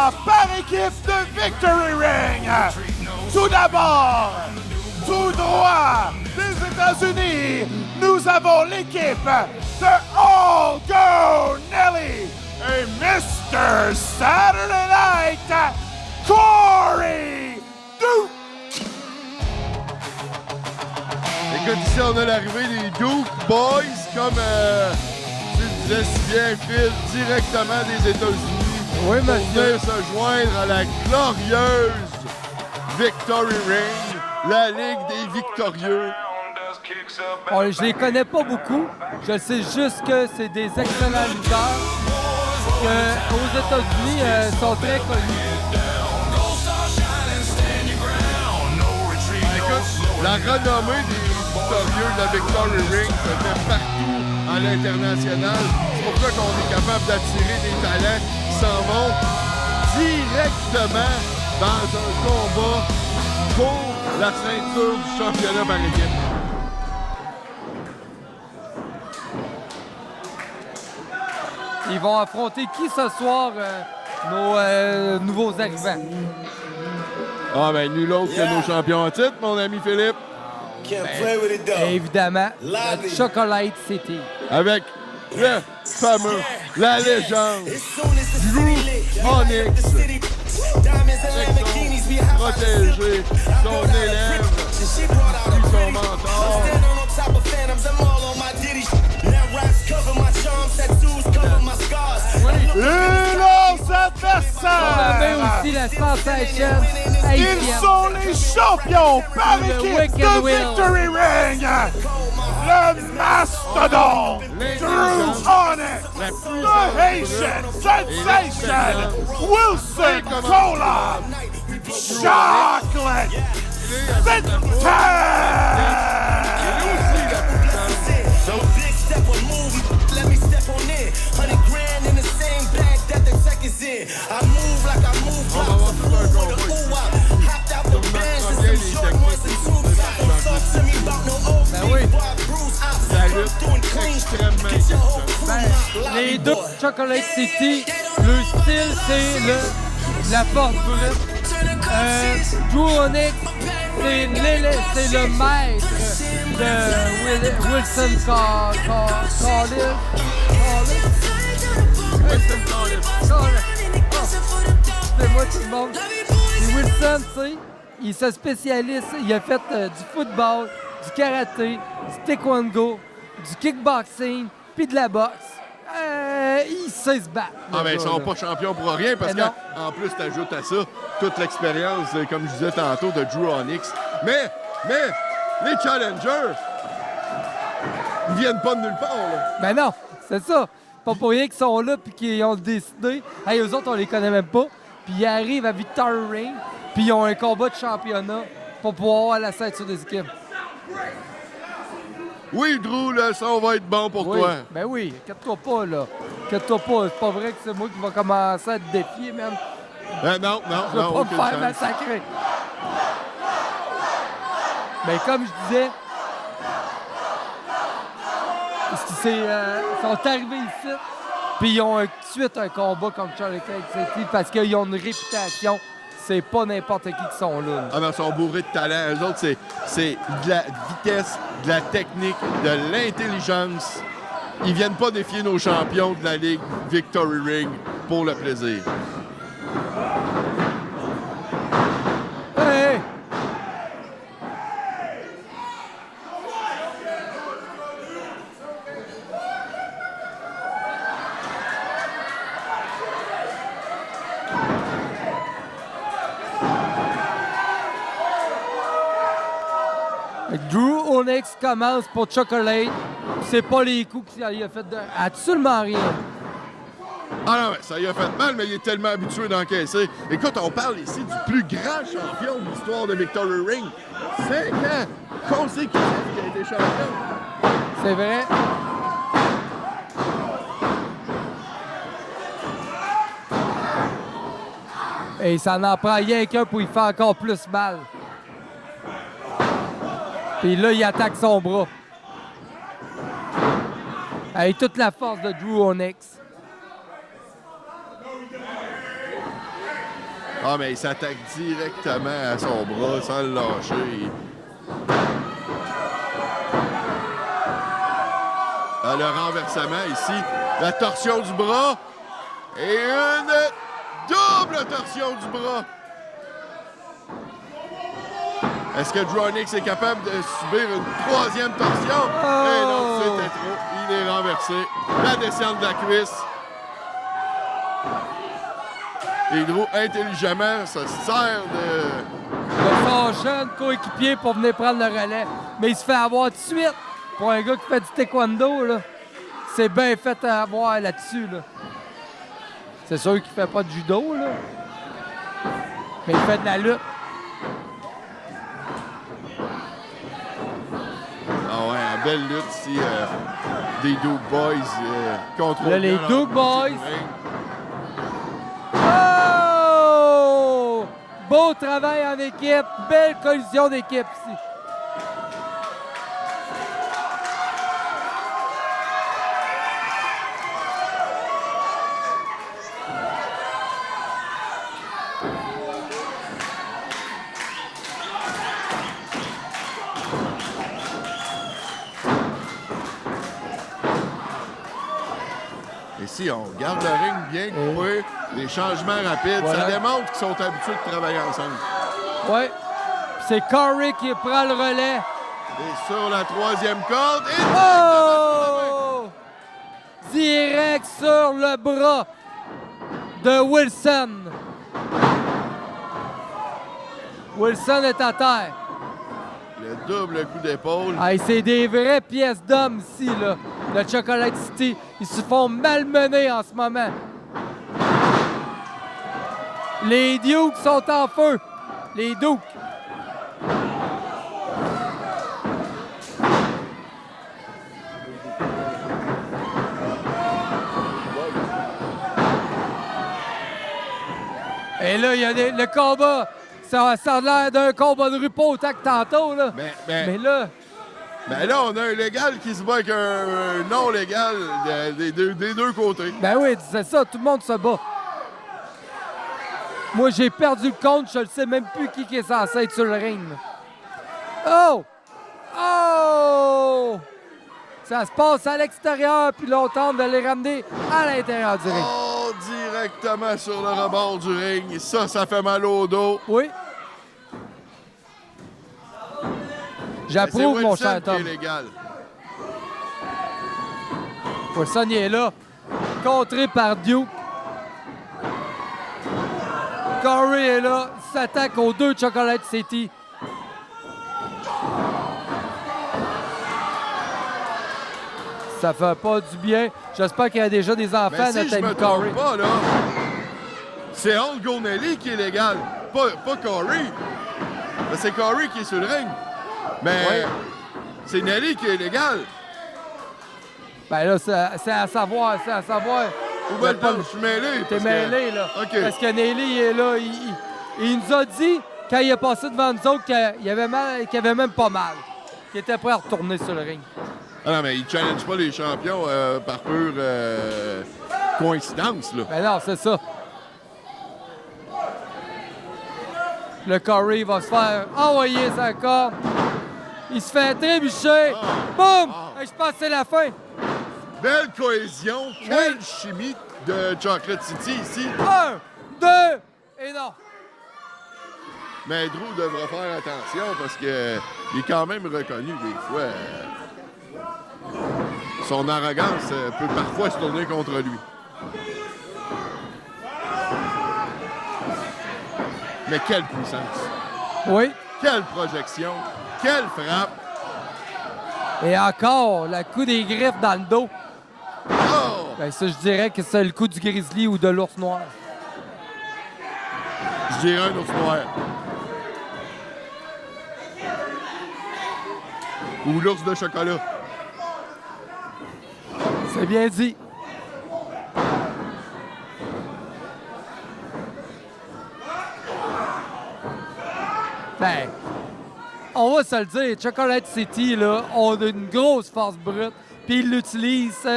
combats par équipe de Victory Ring. Tout d'abord, tout droit des États-Unis, nous avons l'équipe de All Go Nelly et Mr. Saturday Night, Corey Duke. Écoute, ici, on a l'arrivée des Duke Boys, comme tu le disais si bien, Phil, directement des États-Unis. Oui, pour monsieur. venir se joindre à la glorieuse Victory Ring, la Ligue des Victorieux. Je les connais pas beaucoup. Je sais juste que c'est des excellents lutteurs. Aux États-Unis, ils sont très connus. Écoute, la renommée des Victorieux de la Victory Ring se fait partout à l'international. C'est pourquoi qu'on est capable d'attirer des talents qui s'en vont directement dans un combat pour la ceinture du championnat par équipe. Ils vont affronter qui ce soir, nos nouveaux arrivants? Ah ben, nul autre que nos champions en titre, mon ami Philippe. Évidemment, le Chocolate City. Avec le fameux, la légende, Drew Onyx. Protégé, son élève, puis son mentor. Et leurs On adversaires, avait aussi la Sensation. ils sont les champions par Le équipe Wicked de Will. Victory Ring. Le mastodonte, Drew Onyx, the Haitian Sensation, Wilson Cola, Chocolate Ben oui. La lutte extrêmement exceptionnelle. Les deux Chocolate City, le style, c'est la force brute. Drew Onyx, c'est le maître de Wilson Collins. C'est moi tout le monde. Et Wilson, tu sais, il se spécialise, il a fait du football, du karaté, du taekwondo, du kickboxing, puis de la boxe. Il sait se battre. Ah ben, ils sont pas champions pour rien parce Mais non. qu'en plus, tu ajoutes à ça toute l'expérience, comme je disais tantôt, de Drew Onyx. Mais, les challengers, ils viennent pas de nulle part, là. Ben non, c'est ça. Pas pour rien qu'ils sont là puis qu'ils ont décidé. Hey, eux autres, on les connaît même pas. Puis ils arrivent à Victory Ring, puis ils ont un combat de championnat pour pouvoir avoir la ceinture des équipes. Oui, Drew, le son va être bon pour Oui, toi. ben oui, inquiète-toi pas, là. Inquiète-toi pas, c'est pas vrai que c'est moi qui va commencer à te défier, même. Non, Je vais pas aucune me faire chance. massacrer. Ben comme je disais, ils sont arrivés ici, puis ils ont tout de suite un combat contre Charlie City parce qu'ils ont une réputation. C'est pas n'importe qui sont là. Ah non, ils sont bourrés de talent. Eux autres, c'est de la vitesse, de la technique, de l'intelligence. Ils viennent pas défier nos champions de la Ligue Victory Ring pour le plaisir. Hey! Drew Onyx commence pour Chocolate. C'est pas les coups qu'il a fait de absolument rien. Ah non, mais ça y a fait mal, mais il est tellement habitué d'encaisser. Écoute, on parle ici du plus grand champion de l'histoire de Victory Ring. 5 ans consécutifs qu'il a été champion. C'est vrai. Et ça en prend rien qu'un pour y faire encore plus mal. Puis là, il attaque son bras. Avec toute la force de Drew Onyx. Ah, mais il s'attaque directement à son bras sans le lâcher. Ah, le renversement ici. La torsion du bras. Et une double torsion du bras. Est-ce que Dronix est capable de subir une troisième torsion? Eh non, c'était trop. Il est renversé. La descente de la cuisse. Et Drew, intelligemment, se sert de son jeune coéquipier pour venir prendre le relais. Mais il se fait avoir tout de suite. Pour un gars qui fait du taekwondo, là, c'est bien fait à avoir là-dessus. Là. C'est sûr qu'il fait pas de judo, là. Mais il fait de la lutte. Ah ouais, une belle lutte ici des Duke Boys contre là, les Duke Boys. Oh! Beau travail en équipe. Belle collision d'équipe ici. Ici, on garde le ring bien coupé, les changements rapides. Voilà. Ça démontre qu'ils sont habitués de travailler ensemble. Oui. C'est Corey qui prend le relais. Et sur la troisième corde. Et oh! Direct sur le bras de Wilson. Wilson est à terre. Le double coup d'épaule. Ah, c'est des vraies pièces d'hommes ici, là. Le Chocolate City. Ils se font malmener en ce moment. Les Dukes sont en feu. Les Dukes. Et là, il y a le combat. Ça a l'air d'un combat de rue pas autant que tantôt, là. Mais là... Ben là, on a un légal qui se bat avec un non légal des deux côtés. Ben oui, c'est ça, tout le monde se bat. Moi, j'ai perdu le compte, je ne sais même plus qui est censé être sur le ring. Oh! Oh! Ça se passe à l'extérieur, puis là, on tente de les ramener à l'intérieur du ring. Oh, directement sur le rebord du ring. Ça fait mal au dos. Oui. J'approuve, mon cher Tom. Wilson, il est là. Contré par Duke. Corey est là. Il s'attaque aux deux Chocolate City. Ça fait pas du bien. J'espère qu'il y a déjà des enfants à notre ami Corey. Pas, là, c'est Hulk Gonelli qui est légal. Pas Corey. C'est Corey qui est sur le ring. Mais c'est Nelly qui est légal. Ben là, c'est à savoir, Ou ben je suis mêlé. T'es mêlé, là. Okay. Parce que Nelly est là. Il nous a dit, quand il est passé devant nous autres, qu'il avait même pas mal. Qu'il était prêt à retourner sur le ring. Ah non, mais il challenge pas les champions par pure coïncidence, là. Ben non, c'est ça. Le Corey va se faire envoyer sa corde. Il se fait trébucher. Boum! Je pense que c'est la fin. Belle cohésion. Quelle chimie de Chocolate City ici. 1, 2, et non. Mais Drew devra faire attention parce qu'il est quand même reconnu des fois. Son arrogance peut parfois se tourner contre lui. Mais quelle puissance. Oui. Quelle projection. Quelle frappe. Et encore, le coup des griffes dans le dos. Oh! Ben ça, je dirais que c'est le coup du grizzly ou de l'ours noir. Je dirais un ours noir. Ou l'ours de chocolat. C'est bien dit. Ben, on va se le dire, Chocolate City, là, ont une grosse force brute, puis ils l'utilisent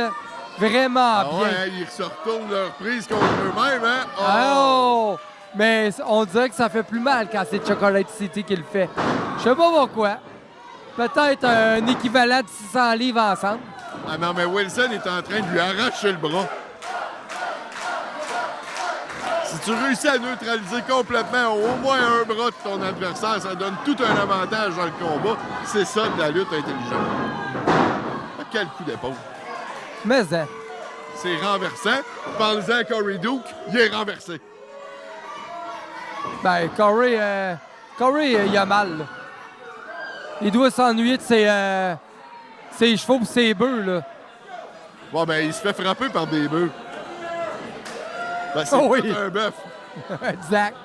vraiment bien. Ouais, ils se retournent leur prise contre eux-mêmes, hein? Oh! Mais on dirait que ça fait plus mal quand c'est Chocolate City qui le fait. Je sais pas pourquoi. Peut-être un équivalent de 600 livres ensemble. Ah non, mais Wilson est en train de lui arracher le bras. Si tu réussis à neutraliser complètement au moins un bras de ton adversaire, ça donne tout un avantage dans le combat. C'est ça de la lutte intelligente. Ah, quel coup d'épaule. Mais hein. C'est renversant. Parle-en à Corey Duke, il est renversé. Ben, Corey, il a mal. Là. Il doit s'ennuyer de ses chevaux et ses bœufs. Là. Bon, ben, il se fait frapper par des bœufs. Ben, c'est oui. un bœuf. Exact.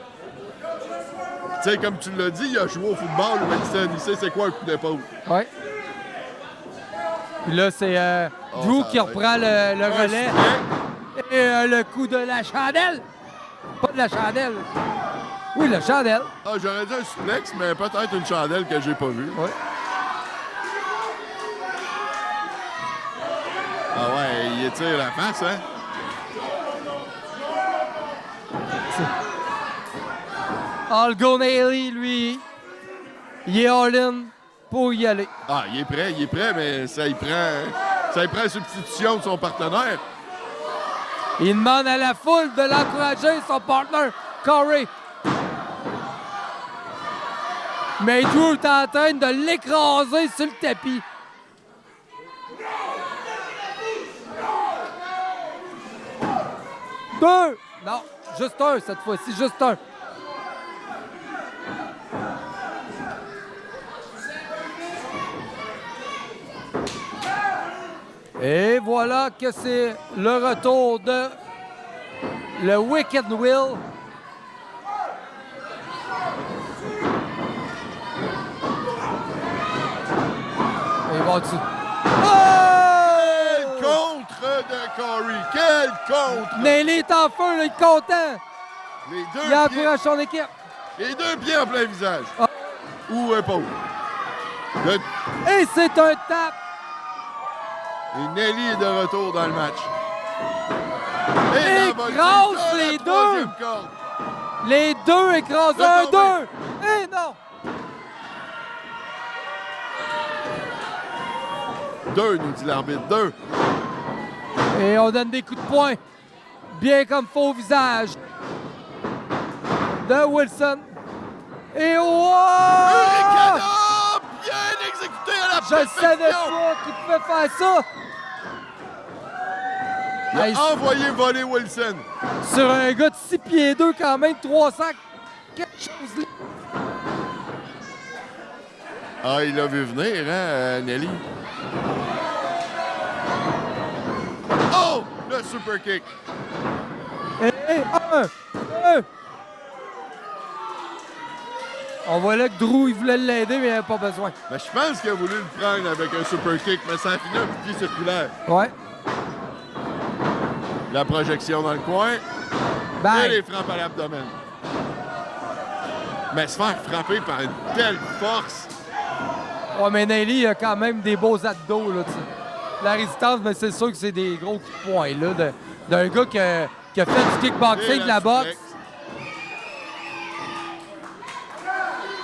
Tu sais, comme tu l'as dit, il a joué au football, Wilson. Il sait c'est quoi un coup d'épaule. Oui. Puis là, c'est Drew qui reprend le relais. Et le coup de la chandelle. Pas de la chandelle. Oui, la chandelle. Ah, j'aurais dit un suplex, mais peut-être une chandelle que j'ai pas vue. Oui. Ah ouais, il étire la face, hein? Algo Naily, lui, il est all-in pour y aller. Ah, il est prêt, mais ça y prend la substitution de son partenaire. Il demande à la foule de l'encourager, son partner, Corey. Mais Drew est en train de l'écraser sur le tapis. Deux! Non, juste un cette fois-ci, juste un. Et voilà que c'est le retour de le Wicked Will. Et il va dessus. Quel contre de Corey! Quel contre! Nelly est en feu, là, il est content. Les deux Il pieds, encourage son équipe. les deux pieds en plein visage. Ah. Ou épaule. Et c'est un tap. Et Nelly est de retour dans le match. Et la voltige écrase de la les troisième deux. corde. Les deux écrasent Le un, tombé. deux. Et non. Deux, nous dit l'arbitre. Deux. Et on donne des coups de poing. Bien comme faux visage de Wilson. Et wow! Hurricane! Bien exécuté à la Je perfection. savais pas qu'il pouvait faire ça. Il a Hey, envoyé voler Wilson. sur un gars de 6 pieds 2 quand même, 300 quelque chose là. Ah, il l'a vu venir, hein, Nelly? Oh! Le super kick. Et un. On voit là que Drew, il voulait l'aider, mais il n'avait pas besoin. Mais je pense qu'il a voulu le prendre avec un super kick, mais ça a fini un pied circulaire. Ouais. La projection dans le coin et Bang. les frappes à l'abdomen. Mais se faire frapper par une telle force. Ouais, mais Nelly, il a quand même des beaux abdos, là, tu sais. La résistance, mais c'est sûr que c'est des gros coups de poing, là, d'un gars qui a fait du kickboxing, de la boxe. suplex.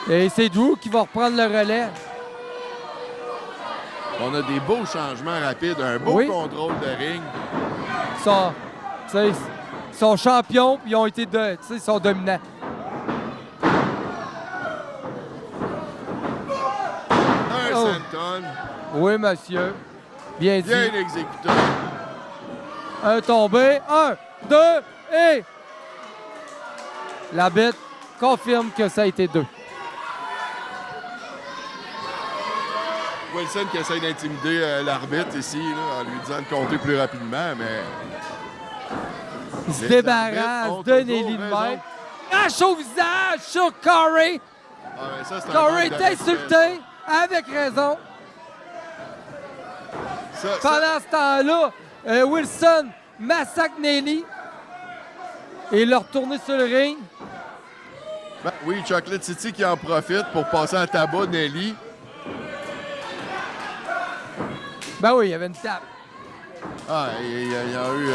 Et c'est Drew qui va reprendre le relais. On a des beaux changements rapides, un beau Oui. contrôle de ring. Ils sont champions, puis ils ont été ils sont dominants. Un Oh. senton, Oui, monsieur. Bien dit. bien exécuté. Un tombé. 1, 2, et... L'arbitre confirme que ça a été 2. Wilson qui essaie d'intimider l'arbitre ici, là, en lui disant de compter plus rapidement, mais... Il se Les débarrasse arbitres ont de toujours Nelly de raison. même. Crache au visage sur Corey. Ah, mais ça, c'est un Corey manque est de respect. insulté, avec raison. Ça, Pendant ce temps-là, Wilson massacre Nelly. Et il l'a retourné sur le ring. ben oui, Chocolate City qui en profite pour passer à tabac Nelly. Ben oui, il y avait une tape. Ah, il y a eu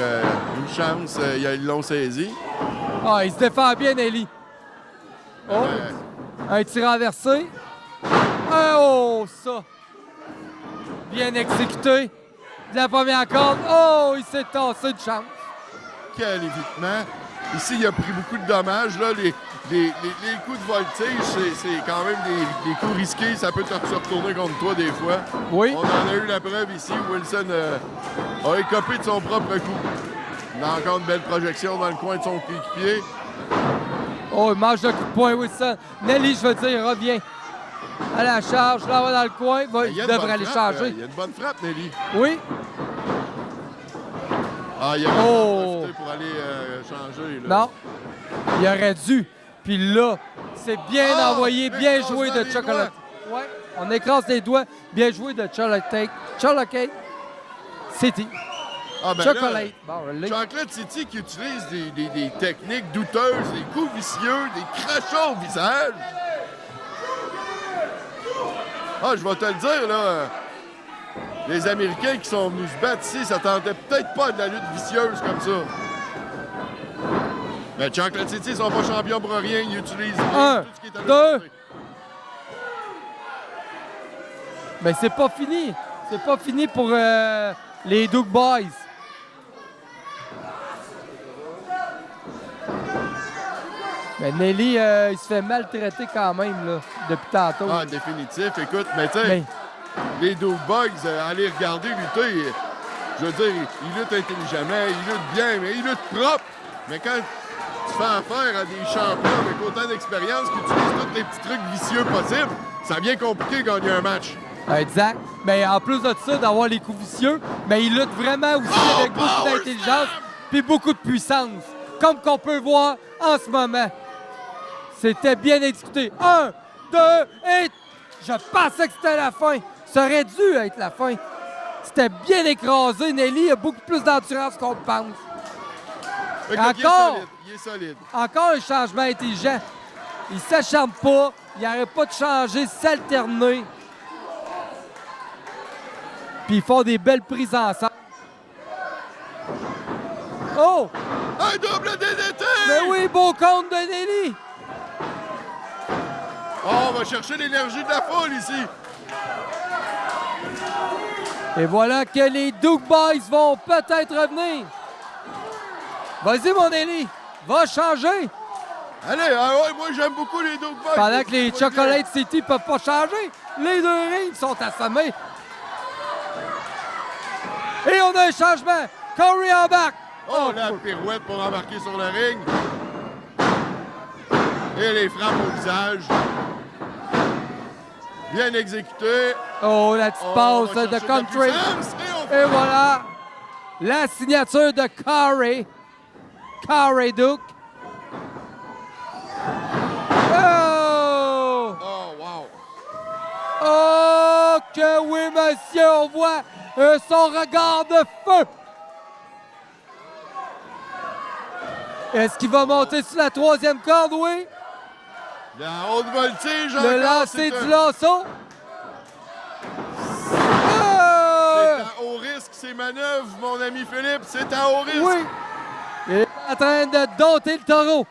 une chance, ils l'ont saisi. Ah, il se défend bien, Nelly. Oh, un tir renversé. Oh, ça. Bien exécuté. De la première corde. Oh, il s'est tassé de chance. Quel évitement. Ici, il a pris beaucoup de dommages. Là. Les coups de voltige, c'est quand même des coups risqués. Ça peut se retourner contre toi des fois. Oui. On en a eu la preuve ici. Wilson a écopé de son propre coup. Il a encore une belle projection dans le coin de son coéquipier. Oh, il mange de coup de poing, Wilson. Nelly, je veux dire, revient à la charge. Là, va dans le coin. Il devrait aller changer. Il y a une bonne frappe, Nelly. Oui. Ah, il a profité pour aller changer. Là. Non. Il aurait dû. Puis là, c'est bien envoyé, bien joué de Chocolate. Oui. On écrase les doigts. Bien joué de Chocolate City. Ah, ben Chocolate. Là, Bon, Chocolate City qui utilise des techniques douteuses, des coups vicieux, des crachats au visage. Ah, je vais te le dire, là. Les Américains qui sont venus se battre ici, ça tentait peut-être pas de la lutte vicieuse comme ça. Mais Chocolate City, ils sont pas champions pour rien. Ils utilisent un, tout ce qui est à deux. Mais c'est pas fini. C'est pas fini pour les Duke Boys. Mais Nelly, il se fait maltraiter quand même, là, depuis tantôt. Ah, définitif. Écoute, mais tu sais, les Duke Boys, aller regarder lutter, je veux dire, ils luttent intelligemment, ils luttent bien, mais ils luttent propre. Mais quand tu fais affaire à des champions avec autant d'expérience qui utilisent tous les petits trucs vicieux possibles, ça devient compliqué de gagner un match. Exact. Mais en plus de ça, d'avoir les coups vicieux, mais il lutte vraiment aussi avec beaucoup d'intelligence puis beaucoup de puissance. Comme qu'on peut voir en ce moment. C'était bien exécuté. 1, 2, et... Je pensais que c'était la fin. Ça aurait dû être la fin. C'était bien écrasé. Nelly a beaucoup plus d'endurance qu'on le pense. Encore, il est solide. Encore un changement intelligent. Il ne s'acharne pas. Il n'arrête pas de changer, s'alterner. Puis ils font des belles prises ensemble. Oh! Un double DDT! Mais oui, beau compte de Nelly! Oh, on va chercher l'énergie de la foule ici. Et voilà que les Duke Boys vont peut-être revenir. Vas-y, mon Nelly. Va changer. Allez, ouais, moi j'aime beaucoup les Duke Boys. Pendant que les Chocolate City peuvent pas changer, les deux rings sont assommés. Et on a un changement. Corey en back. Oh, la pirouette pour embarquer sur le ring. Et les frappes au visage. Bien exécuté. Oh, la petite passe de Country. Et voilà, la signature de Corey Duke. Oh! Oh, wow. Oh, que oui, monsieur, on voit son regard de feu. Est-ce qu'il va monter sur la troisième corde, oui? La haute voltige. Le lancer du lasso. C'est à haut risque, ces manœuvres, mon ami Philippe. C'est à haut risque. Oui. Il est en train de dompter le taureau.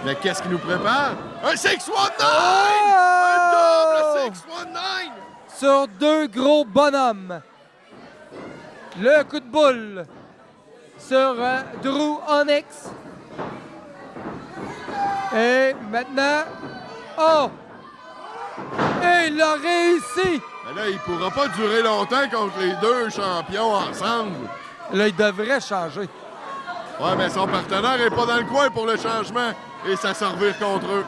Mais qu'est-ce qui nous prépare? Un 619! Oh! Un double 619! Sur deux gros bonhommes. Le coup de boule sur Drew Onyx. Et maintenant... Oh! Et il a réussi! Mais là, il pourra pas durer longtemps contre les deux champions ensemble. Là, il devrait changer. Ouais, mais son partenaire est pas dans le coin pour le changement. Et ça servir contre eux.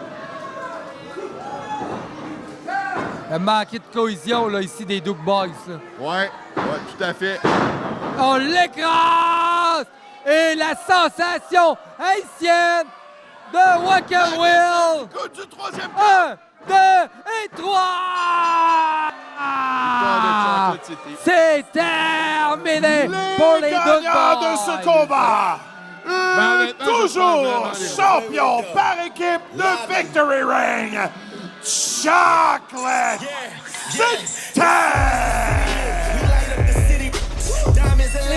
Il a manqué de cohésion, là, ici, des Duke Boys. Là. Ouais, tout à fait. On l'écrase! Et la sensation haïtienne de Walker Will! Coup du troisième 1, 2 et 3! C'est terminé pour les Duke gagnants Boys! de ce combat! Toujours champion par équipe de Victory Ring, Chocolate City!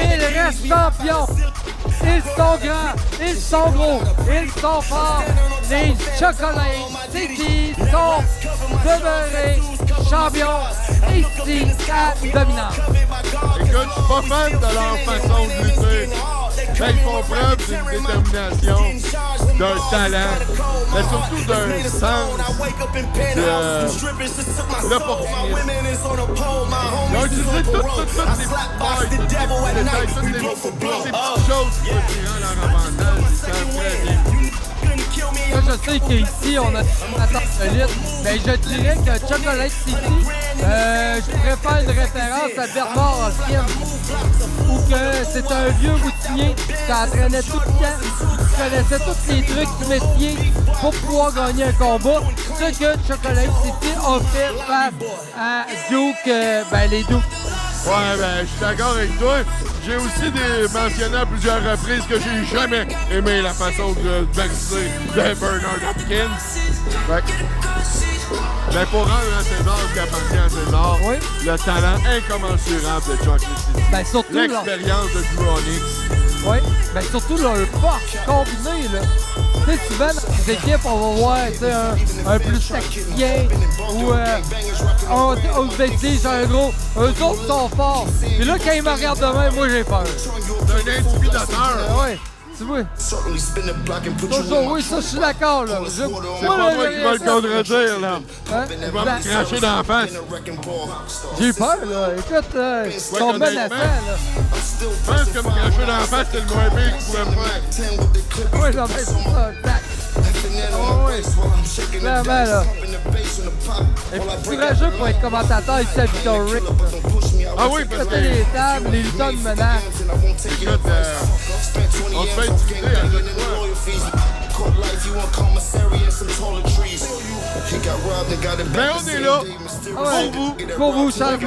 Ils restent champions. Ils sont grands, ils sont gros, ils sont forts. Les Chocolate City sont demeurés champions ici à Dominante. Écoute, je suis pas fan de leur façon de lutter. Ben, ils font preuve d'une détermination, d'un talent, mais surtout d'un sens de l'opportunisme. Ils ont utilisé toutes les petites failles, toutes les petits détails, toutes les petites choses qui peuvent tirer leur avantage. Ils savent très bien. Moi, je sais qu'ici, on a une attente de lutte, mais je dirais que Chocolate City, je pourrais faire une référence à Bernard Hopkins, où que c'est un vieux routinier qui entraînait tout le temps, qui connaissait tous les trucs du métier pour pouvoir gagner un combat. Ce que Chocolate City a fait face à Duke, les Duke. Ouais, ben, je suis d'accord avec toi. J'ai aussi mentionné à plusieurs reprises que j'ai jamais aimé la façon de boxer de Bernard Hopkins. Fait que, ben, pour rendre à César ce qui appartient à César, Oui. le talent incommensurable de Chocolate City. Ben, surtout, l'expérience de Drew Onyx. Oui, bien surtout leur force combinée, là. Tu sais, souvent dans les équipes, on va voir un plus tacticien ou on Uzbekis, un gros. Eux autres sont forts. Et là, quand ils me regardent de même, moi j'ai peur. C'est un intimidateur. Oui, tu vois. Toujours, oui, ça, je suis d'accord, là. C'est pas moi qui va le contredire, là. Hein? Il va me cracher dans la face. J'ai peur, là. Écoute, ils sont menaçants, là. Je pense que me cracher dans la face, c'est le moins pire qu'il pouvait me faire. Oui, j'en fais ça, tac. Oui, clairement, là. Et puis, courageux pour être commentateur ici à Victory. Ah oui, parce que... Les tables, les lutteurs de menace. Écoute, on se fait intimider à chaque fois. Mais on est là Ah ouais, pour vous. Pour vous, Charles.